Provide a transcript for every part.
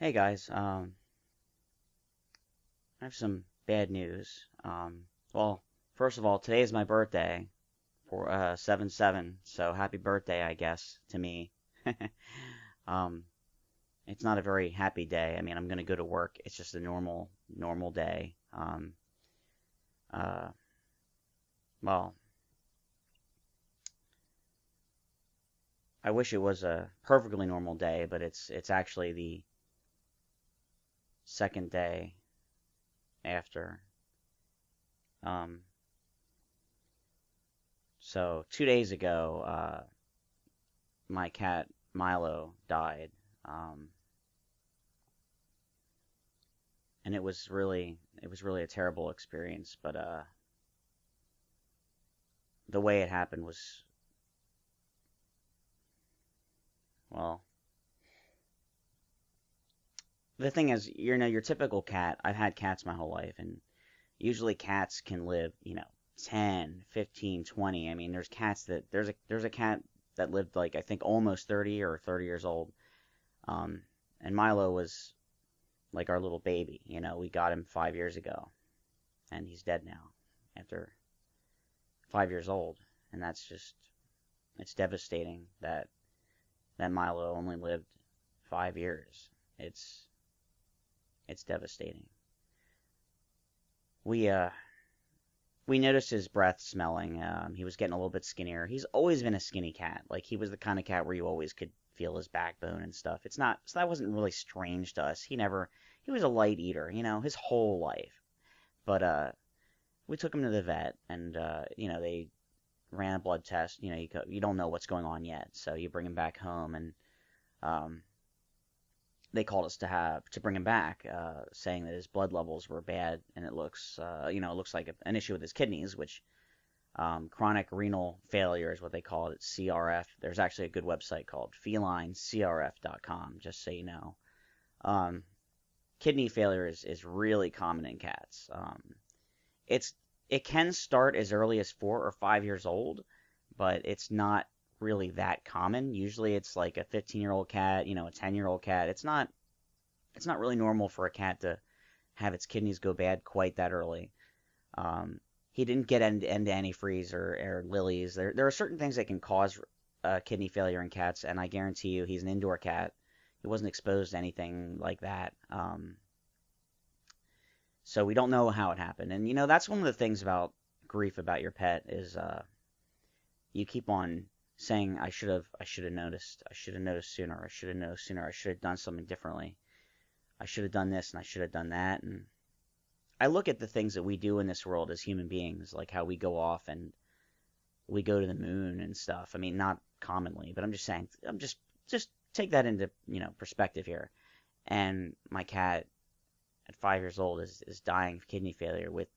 Hey guys, I have some bad news. Well, first of all, today is my birthday for 7/7, so happy birthday, I guess, to me. Um, it's not a very happy day. I mean, I'm gonna go to work. It's just a normal day. Uh, well, I wish it was a perfectly normal day, but it's actually the second day after. Um, so 2 days ago, my cat Milo died, um, and it was really a terrible experience. But the way it happened was, well, the thing is, your typical cat. I've had cats my whole life, and usually cats can live, 10, 15, 20. I mean, there's a cat that lived like I think almost 30 or 30 years old. Um, and Milo was like our little baby. We got him 5 years ago, and he's dead now after 5 years old, and it's devastating that Milo only lived 5 years. It's it's devastating. We uh we noticed his breath smelling. He was getting a little bit skinnier. He's always been a skinny cat. Like he was the kind of cat where you always could feel his backbone and stuff. It's not so that wasn't really strange to us. He was a light eater, his whole life. But we took him to the vet, and they ran a blood test. You don't know what's going on yet, so you bring him back home, and um, they called us to bring him back, saying that his blood levels were bad, and it looks like an issue with his kidneys, which chronic renal failure is what they call it, CRF. There's actually a good website called felinecrf.com, just so you know. Um, Kidney failure is really common in cats. It's it can start as early as 4 or 5 years old, but it's not really that common. Usually it's like a 15-year-old cat, a 10-year-old cat. It's not really normal for a cat to have its kidneys go bad quite that early. He didn't get into antifreeze or lilies. There are certain things that can cause kidney failure in cats, and I guarantee you he's an indoor cat. He wasn't exposed to anything like that. So we don't know how it happened. And that's one of the things about grief about your pet is you keep on saying I should have noticed. I should have noticed sooner. I should have noticed sooner. I should have done something differently. I should have done this and I should have done that. And I look at the things that we do in this world as human beings, like how we go off and we go to the moon and stuff. I mean, not commonly, but I'm just saying, just take that into, perspective here. And my cat at 5 years old is dying of kidney failure with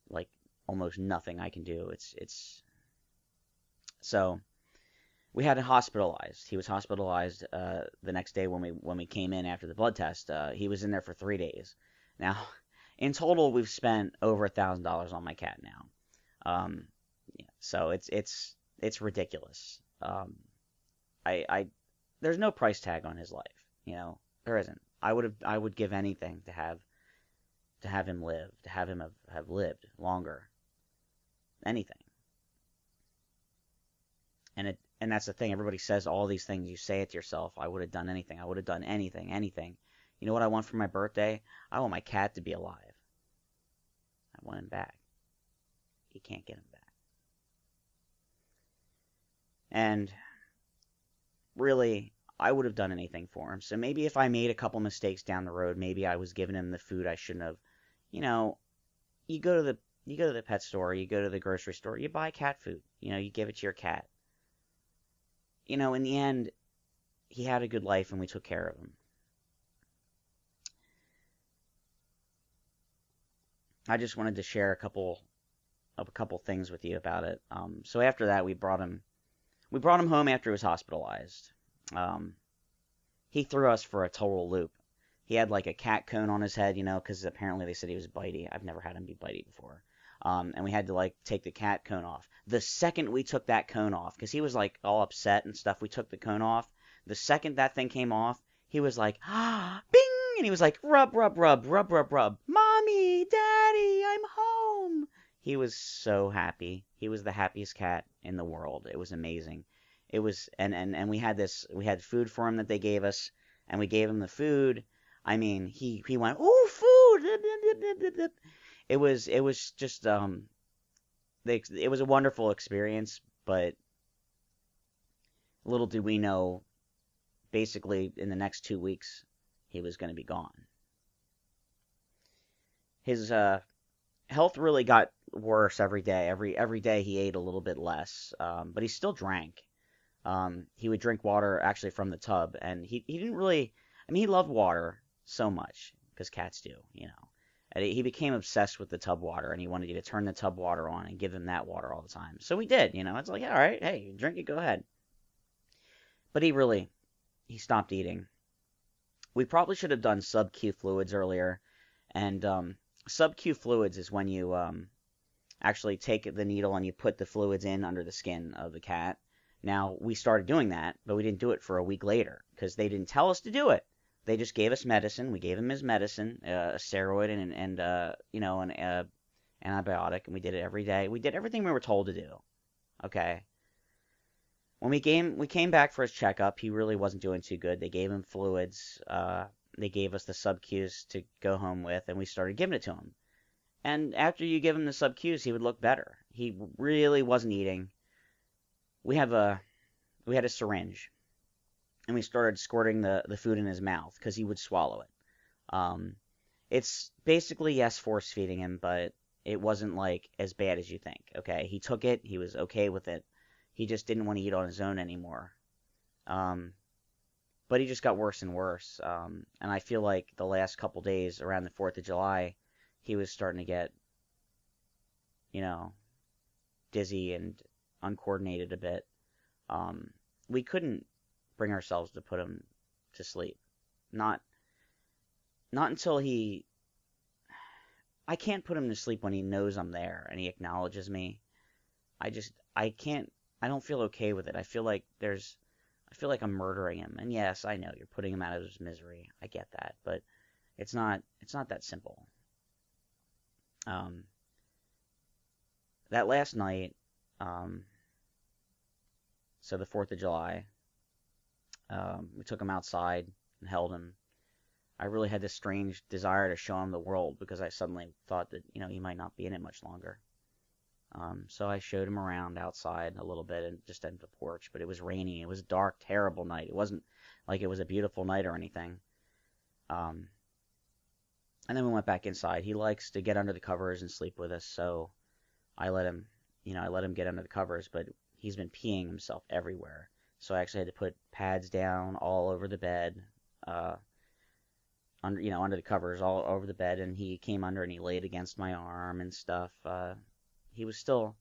like almost nothing I can do. It's so we had him hospitalized. He was hospitalized the next day when we came in after the blood test. He was in there for 3 days. Now, in total, we've spent over $1,000 on my cat now. Yeah, so it's ridiculous. I there's no price tag on his life. There isn't. I would give anything to have him live, to have him have lived longer. Anything. And that's the thing. Everybody says all these things. You say it to yourself. I would have done anything. I would have done anything. You know what I want for my birthday? I want my cat to be alive. I want him back. You can't get him back. And really, I would have done anything for him. So maybe if I made a couple mistakes down the road, maybe I was giving him the food I shouldn't have. You know, you go to the pet store, you go to the grocery store, you buy cat food. You give it to your cat. In the end, he had a good life and we took care of him. I just wanted to share a couple things with you about it. So after that, we brought him home after he was hospitalized. Um, he threw us for a total loop. He had like a cat cone on his head, because apparently they said he was bitey. I've never had him be bitey before. And we had to like take the cat cone off. The second we took that cone off, because he was like all upset and stuff, we took the cone off. The second that thing came off, he was like, ah, bing! And he was like, rub, rub, rub, rub, rub, rub. Mommy, Daddy, I'm home. He was so happy. He was the happiest cat in the world. It was amazing. It was, and we had food for him that they gave us, and we gave him the food. I mean, he went, ooh, food. It was just, it was a wonderful experience, but little did we know, basically in the next 2 weeks, he was going to be gone. His health really got worse every day. Every day he ate a little bit less, but he still drank. He would drink water actually from the tub, and he didn't really. I mean, he loved water so much because cats do, you know. And he became obsessed with the tub water, and he wanted you to turn the tub water on and give him that water all the time. So we did, you know. It's like, all right, hey, drink it, go ahead. But he stopped eating. We probably should have done sub-Q fluids earlier, and sub-Q fluids is when you actually take the needle and you put the fluids in under the skin of the cat. Now, we started doing that, but we didn't do it for a week later because they didn't tell us to do it. They just gave us medicine. We gave him his medicine, a steroid and you know, an antibiotic, and we did it every day. We did everything we were told to do. Okay. When we came back for his checkup, he really wasn't doing too good. They gave him fluids. They gave us the sub-Qs to go home with, and we started giving it to him. And after you give him the sub-Qs, he would look better. He really wasn't eating. We had a syringe, and we started squirting the food in his mouth because he would swallow it. It's basically, yes, force feeding him, but it wasn't like as bad as you think. Okay, he took it. He was okay with it. He just didn't want to eat on his own anymore. But he just got worse and worse. And I feel like the last couple days around the 4th of July, he was starting to get, you know, dizzy and uncoordinated a bit. We couldn't bring ourselves to put him to sleep. Not until I can't put him to sleep when he knows I'm there and he acknowledges me. I can't. I don't feel okay with it. I feel like I'm murdering him. And yes, I know you're putting him out of his misery. I get that, but it's not that simple. That last night, so the 4th of July, we took him outside and held him. I really had this strange desire to show him the world because I suddenly thought that, you know, he might not be in it much longer. So I showed him around outside a little bit and just at the porch, but it was raining. It was a dark, terrible night. It wasn't like it was a beautiful night or anything. And then we went back inside. He likes to get under the covers and sleep with us, so I let him get under the covers, but he's been peeing himself everywhere. So I actually had to put pads down all over the bed, under the covers all over the bed, and he came under and he laid against my arm and stuff. He was still,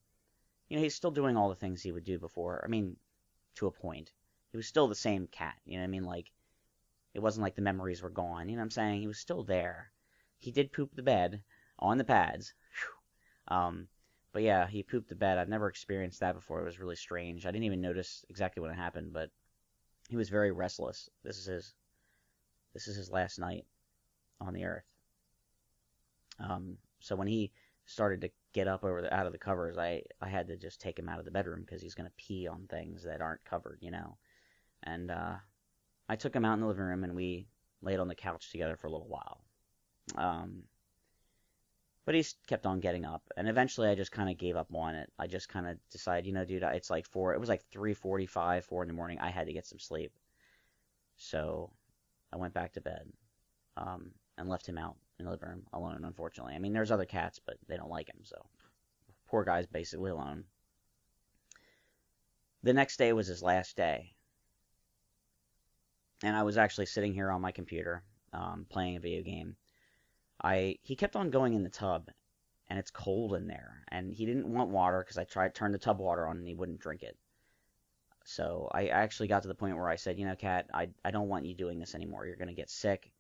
he's still doing all the things he would do before. I mean, to a point. He was still the same cat, you know what I mean? Like, it wasn't like the memories were gone, you know what I'm saying? He was still there. He did poop the bed on the pads. But yeah, he pooped the bed. I've never experienced that before. It was really strange. I didn't even notice exactly when it happened, but he was very restless. This is his last night on the earth. So when he started to get up out of the covers, I had to just take him out of the bedroom because he's going to pee on things that aren't covered, you know. And I took him out in the living room and we laid on the couch together for a little while. But he kept on getting up, and eventually I just kind of gave up on it. I just kind of decided, dude, it's like it was like 3:45, 4 in the morning. I had to get some sleep. So I went back to bed and left him out in the living room alone, unfortunately. I mean, there's other cats, but they don't like him, so poor guy's basically alone. The next day was his last day, and I was actually sitting here on my computer playing a video game. He kept on going in the tub, and it's cold in there, and he didn't want water because I turned the tub water on and he wouldn't drink it. So I actually got to the point where I said, Cat, I don't want you doing this anymore. You're going to get sick.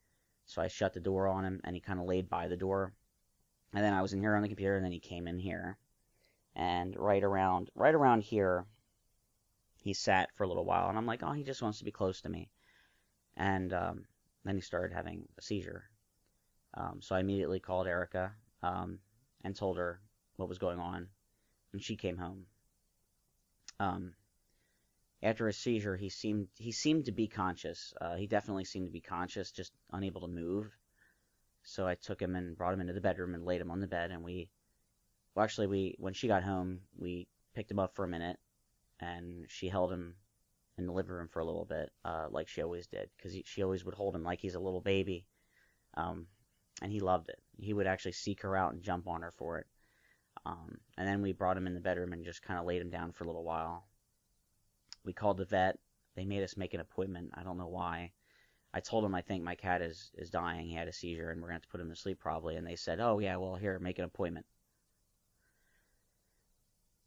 So I shut the door on him, and he kind of laid by the door. And then I was in here on the computer, and then he came in here. And right around here, he sat for a little while, and I'm like, oh, he just wants to be close to me. And Then he started having a seizure. So I immediately called Erica and told her what was going on, and she came home. After his seizure, he seemed to be conscious. He definitely seemed to be conscious, just unable to move. So I took him and brought him into the bedroom and laid him on the bed, and when she got home, we picked him up for a minute, and she held him in the living room for a little bit, like she always did, because she always would hold him like he's a little baby, and he loved it. He would actually seek her out and jump on her for it. And then we brought him in the bedroom and just kind of laid him down for a little while. We called the vet. They made us make an appointment. I don't know why. I told him I think my cat is dying. He had a seizure, and we're going to have to put him to sleep probably. And they said, oh, yeah, well, here, make an appointment.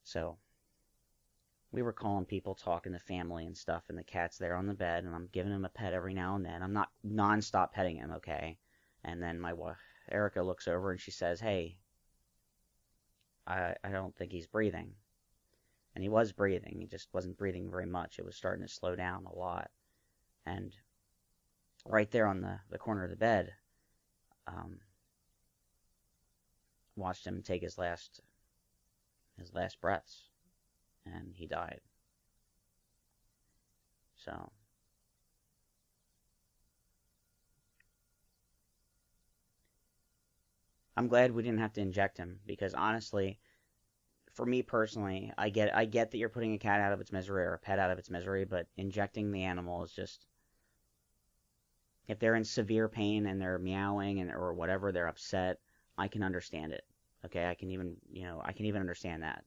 So we were calling people, talking to family and stuff, and the cat's there on the bed, and I'm giving him a pet every now and then. I'm not nonstop petting him, okay? And then my wife, Erica, looks over and she says, hey, I don't think he's breathing. And he was breathing. He just wasn't breathing very much. It was starting to slow down a lot. And right there on the corner of the bed, watched him take his last breaths, and he died. So I'm glad we didn't have to inject him, because honestly, for me personally, I get that you're putting a cat out of its misery or a pet out of its misery, but injecting the animal is just, if they're in severe pain and they're meowing or whatever, they're upset, I can understand it. Okay, I can even understand that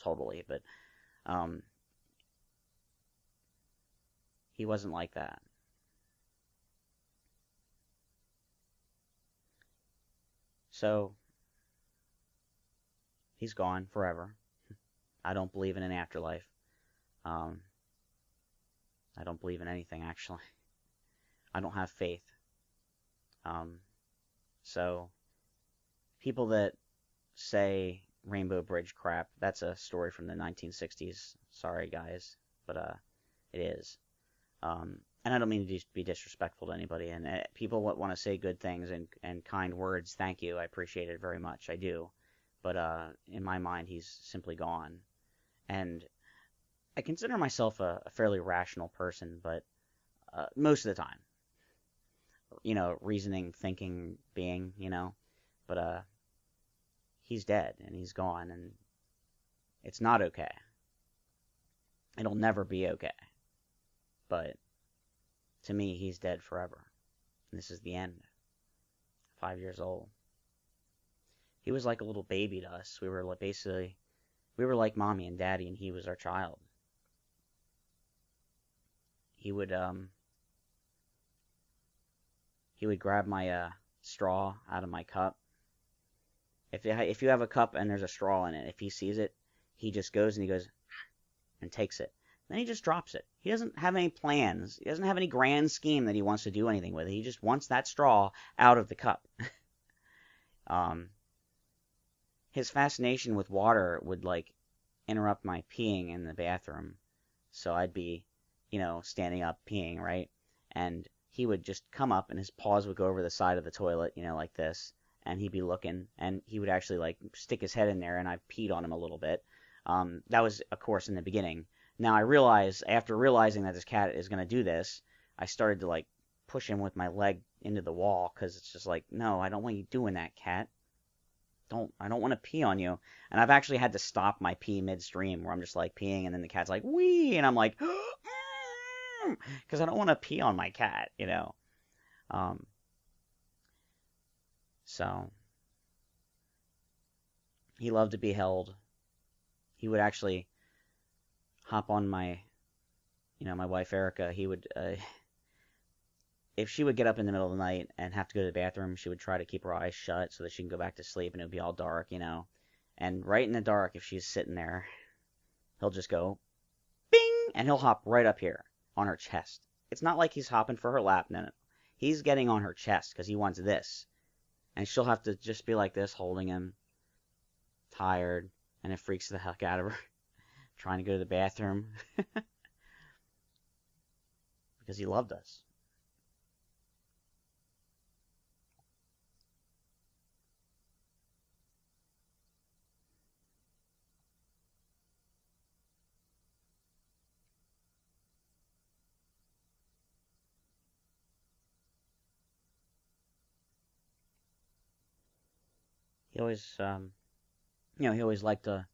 totally, but he wasn't like that. So he's gone forever. I don't believe in an afterlife. I don't believe in anything, actually. I don't have faith. So people that say Rainbow Bridge crap, that's a story from the 1960s. Sorry, guys, but it is. And I don't mean to be disrespectful to anybody. And people want to say good things and kind words, thank you. I appreciate it very much. I do. But in my mind, he's simply gone. And I consider myself a fairly rational person, but most of the time, reasoning, thinking being, but he's dead and he's gone, and it's not okay. It'll never be okay. But to me, he's dead forever. And this is the end. 5 years old. He was like a little baby to us. We were like mommy and daddy, and he was our child. He would grab my straw out of my cup. If you have a cup and there's a straw in it, if he sees it, he just goes and takes it. Then he just drops it. He doesn't have any plans. He doesn't have any grand scheme that he wants to do anything with it. He just wants that straw out of the cup. His fascination with water would interrupt my peeing in the bathroom. So I'd be, standing up peeing, right? And he would just come up and his paws would go over the side of the toilet, like this. And he'd be looking, and he would actually stick his head in there, and I peed on him a little bit. That was, of course, in the beginning. Now after realizing that this cat is going to do this, I started to push him with my leg into the wall, because it's just no, I don't want you doing that, cat. I don't want to pee on you. And I've actually had to stop my pee midstream, where I'm just peeing, and then the cat's wee, and I'm because I don't want to pee on my cat, So he loved to be held. He would actually hop on my wife Erica. He would, if she would get up in the middle of the night and have to go to the bathroom, she would try to keep her eyes shut so that she can go back to sleep, and it would be all dark, And right in the dark, if she's sitting there, he'll just go, bing, and he'll hop right up here on her chest. It's not like he's hopping for her lap, no. He's getting on her chest because he wants this. And she'll have to just be like this, holding him, tired, and it freaks the heck out of her, trying to go to the bathroom, because he loved us. He always, he always liked to,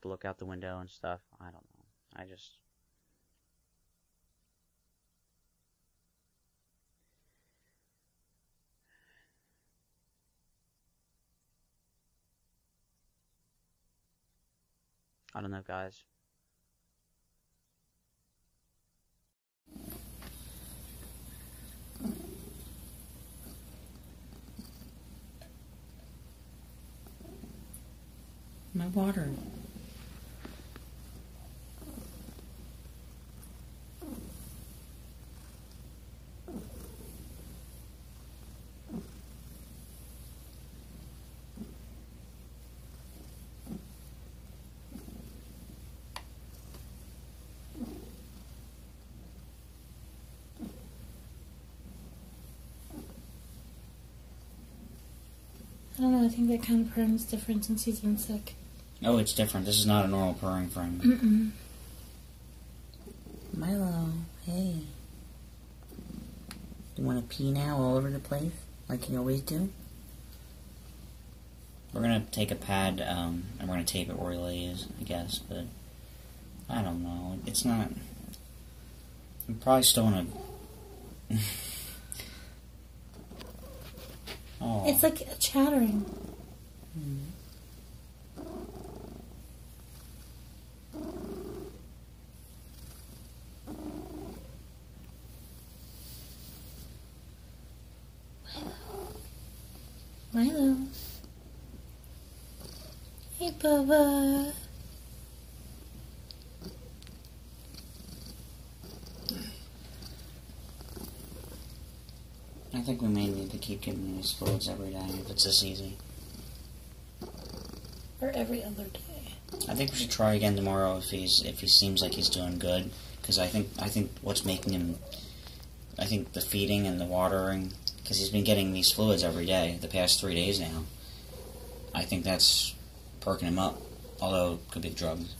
look out the window and stuff. I don't know. I don't know, guys. My water. I don't know, I think that kind of purring is different since he's been sick. Oh, it's different. This is not a normal purring for him. Milo, hey. You want to pee now all over the place, like you always do? We're going to take a pad, and we're going to tape it where he lays, I guess, but I don't know. It's not... I'm probably still in a... Oh. It's like chattering. Milo. Hey, Bubba. I think we may need to keep giving these fluids every day if it's this easy. Or every other day. I think we should try again tomorrow if he seems like he's doing good, because I think what's making him, I think the feeding and the watering, because he's been getting these fluids every day the past 3 days now. I think that's perking him up, although it could be the drugs.